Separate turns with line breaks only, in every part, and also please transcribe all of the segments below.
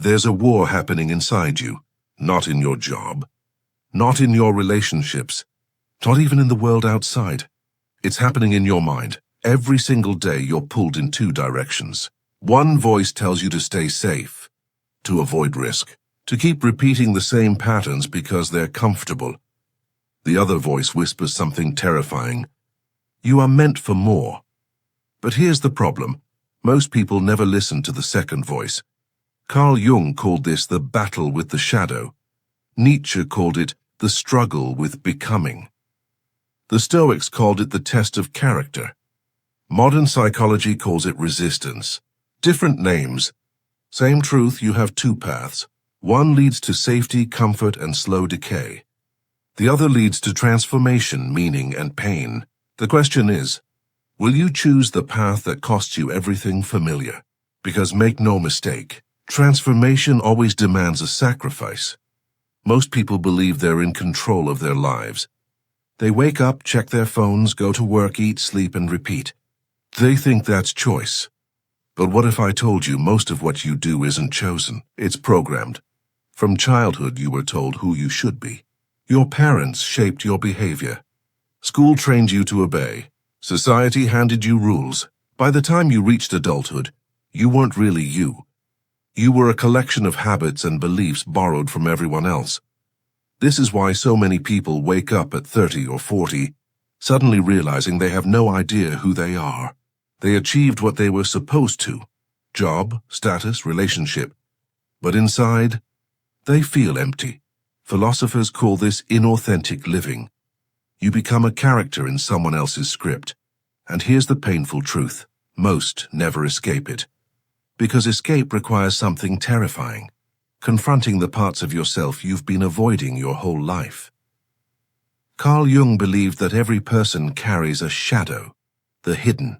There's a war happening inside you, not in your job, not in your relationships, not even in the world outside. It's happening in your mind. Every single day you're pulled in two directions. One voice tells you to stay safe, to avoid risk, to keep repeating the same patterns because they're comfortable. The other voice whispers something terrifying. You are meant for more. But here's the problem. Most people never listen to the second voice. Carl Jung called this the battle with the shadow. Nietzsche called it the struggle with becoming. The Stoics called it the test of character. Modern psychology calls it resistance. Different names. Same truth, you have two paths. One leads to safety, comfort, and slow decay. The other leads to transformation, meaning, and pain. The question is, will you choose the path that costs you everything familiar? Because make no mistake, transformation always demands a sacrifice. Most people believe they're in control of their lives. They wake up, check their phones, go to work, eat, sleep, and repeat. They think that's choice. But what if I told you most of what you do isn't chosen? It's programmed. From childhood, you were told who you should be. Your parents shaped your behavior. School trained you to obey. Society handed you rules. By the time you reached adulthood, you weren't really you. You were a collection of habits and beliefs borrowed from everyone else. This is why so many people wake up at 30 or 40, suddenly realizing they have no idea who they are. They achieved what they were supposed to, job, status, relationship. But inside, they feel empty. Philosophers call this inauthentic living. You become a character in someone else's script. And here's the painful truth. Most never escape it. Because escape requires something terrifying. Confronting the parts of yourself you've been avoiding your whole life. Carl Jung believed that every person carries a shadow, the hidden,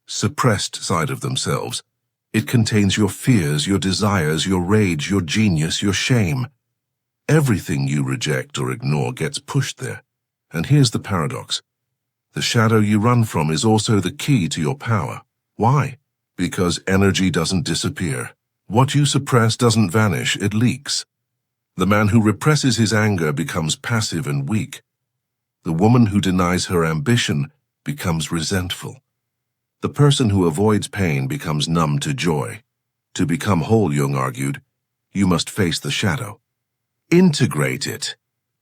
suppressed side of themselves. It contains your fears, your desires, your rage, your genius, your shame. Everything you reject or ignore gets pushed there. And here's the paradox. The shadow you run from is also the key to your power. Why? Because energy doesn't disappear. What you suppress doesn't vanish, it leaks. The man who represses his anger becomes passive and weak. The woman who denies her ambition becomes resentful. The person who avoids pain becomes numb to joy. To become whole, Jung argued, you must face the shadow. Integrate it.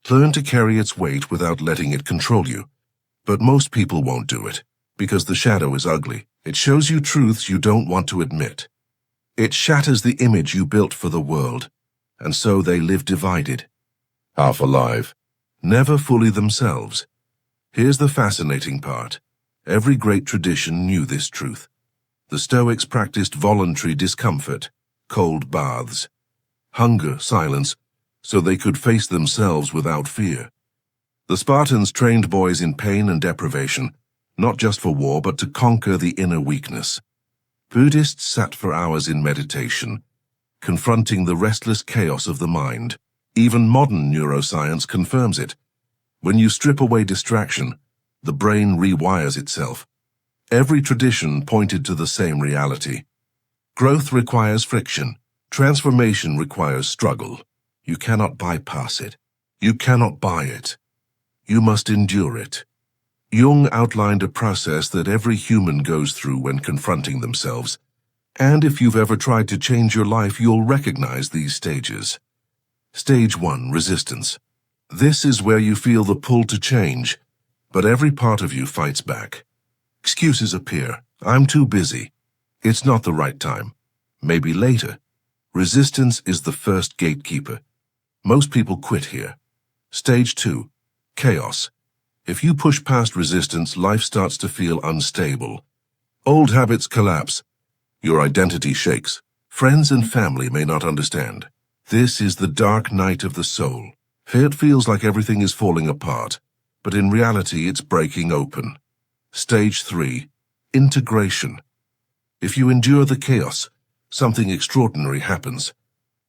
Learn to carry its weight without letting it control you. But most people won't do it, because the shadow is ugly. It shows you truths you don't want to admit. It shatters the image you built for the world, and so they live divided. Half alive, never fully themselves. Here's the fascinating part. Every great tradition knew this truth. The Stoics practiced voluntary discomfort, cold baths, hunger, silence, so they could face themselves without fear. The Spartans trained boys in pain and deprivation, not just for war, but to conquer the inner weakness. Buddhists sat for hours in meditation, confronting the restless chaos of the mind. Even modern neuroscience confirms it. When you strip away distraction, the brain rewires itself. Every tradition pointed to the same reality. Growth requires friction. Transformation requires struggle. You cannot bypass it. You cannot buy it. You must endure it. Jung outlined a process that every human goes through when confronting themselves. And if you've ever tried to change your life, you'll recognize these stages. Stage 1, resistance. This is where you feel the pull to change, but every part of you fights back. Excuses appear. I'm too busy. It's not the right time. Maybe later. Resistance is the first gatekeeper. Most people quit here. Stage 2, chaos. If you push past resistance, life starts to feel unstable. Old habits collapse. Your identity shakes. Friends and family may not understand. This is the dark night of the soul. It feels like everything is falling apart, but in reality it's breaking open. Stage 3, integration. If you endure the chaos, something extraordinary happens.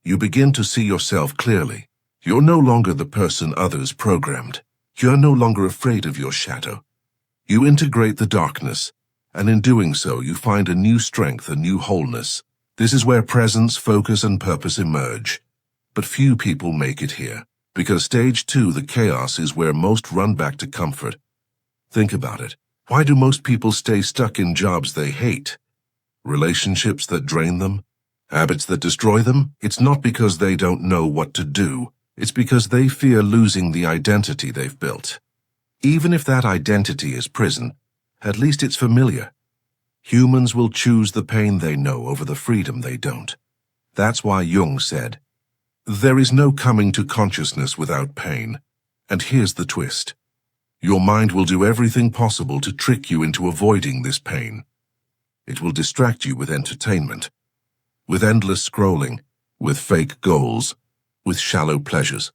You begin to see yourself clearly. You're no longer the person others programmed. You're no longer afraid of your shadow. You integrate the darkness, and in doing so you find a new strength, a new wholeness. This is where presence, focus, and purpose emerge. But few people make it here, because stage 2, the chaos, is where most run back to comfort. Think about it. Why do most people stay stuck in jobs they hate? Relationships that drain them? Habits that destroy them? It's not because they don't know what to do. It's because they fear losing the identity they've built. Even if that identity is prison, at least it's familiar. Humans will choose the pain they know over the freedom they don't. That's why Jung said, "There is no coming to consciousness without pain." And here's the twist. Your mind will do everything possible to trick you into avoiding this pain. It will distract you with entertainment, with endless scrolling, with fake goals, with shallow pleasures.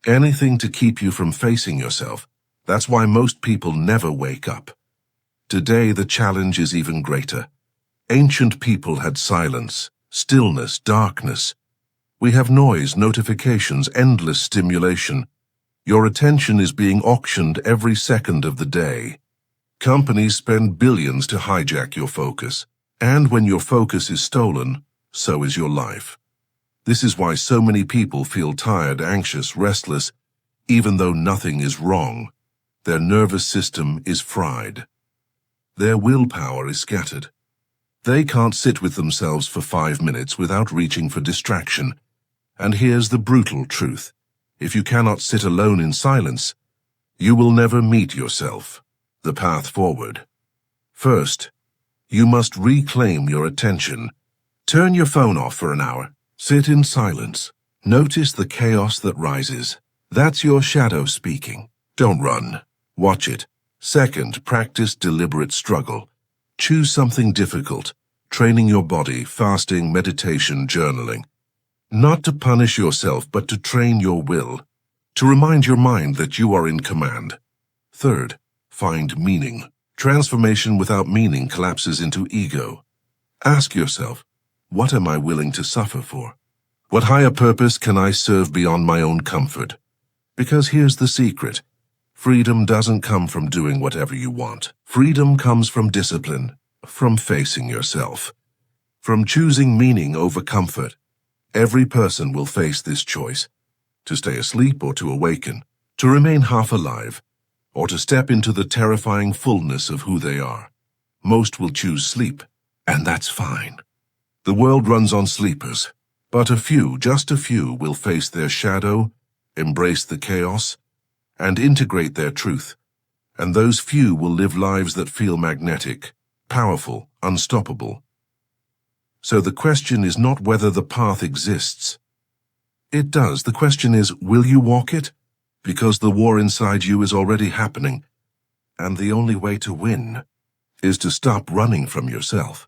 Anything to keep you from facing yourself. That's why most people never wake up. Today the challenge is even greater. Ancient people had silence, stillness, darkness. We have noise, notifications, endless stimulation. Your attention is being auctioned every second of the day. Companies spend billions to hijack your focus. And when your focus is stolen, so is your life. This is why so many people feel tired, anxious, restless, even though nothing is wrong. Their nervous system is fried. Their willpower is scattered. They can't sit with themselves for 5 minutes without reaching for distraction. And here's the brutal truth. If you cannot sit alone in silence, you will never meet yourself. The path forward. First, you must reclaim your attention. Turn your phone off for an hour. Sit in silence. Notice the chaos that rises. That's your shadow speaking. Don't run. Watch it. Second, practice deliberate struggle. Choose something difficult. Training your body, fasting, meditation, journaling. Not to punish yourself, but to train your will. To remind your mind that you are in command. Third, find meaning. Transformation without meaning collapses into ego. Ask yourself, what am I willing to suffer for? What higher purpose can I serve beyond my own comfort? Because here's the secret. Freedom doesn't come from doing whatever you want. Freedom comes from discipline, from facing yourself, from choosing meaning over comfort. Every person will face this choice, to stay asleep or to awaken, to remain half alive, or to step into the terrifying fullness of who they are. Most will choose sleep, and that's fine. The world runs on sleepers, but a few, just a few, will face their shadow, embrace the chaos, and integrate their truth, and those few will live lives that feel magnetic, powerful, unstoppable. So the question is not whether the path exists. It does. The question is, will you walk it? Because the war inside you is already happening, and the only way to win is to stop running from yourself.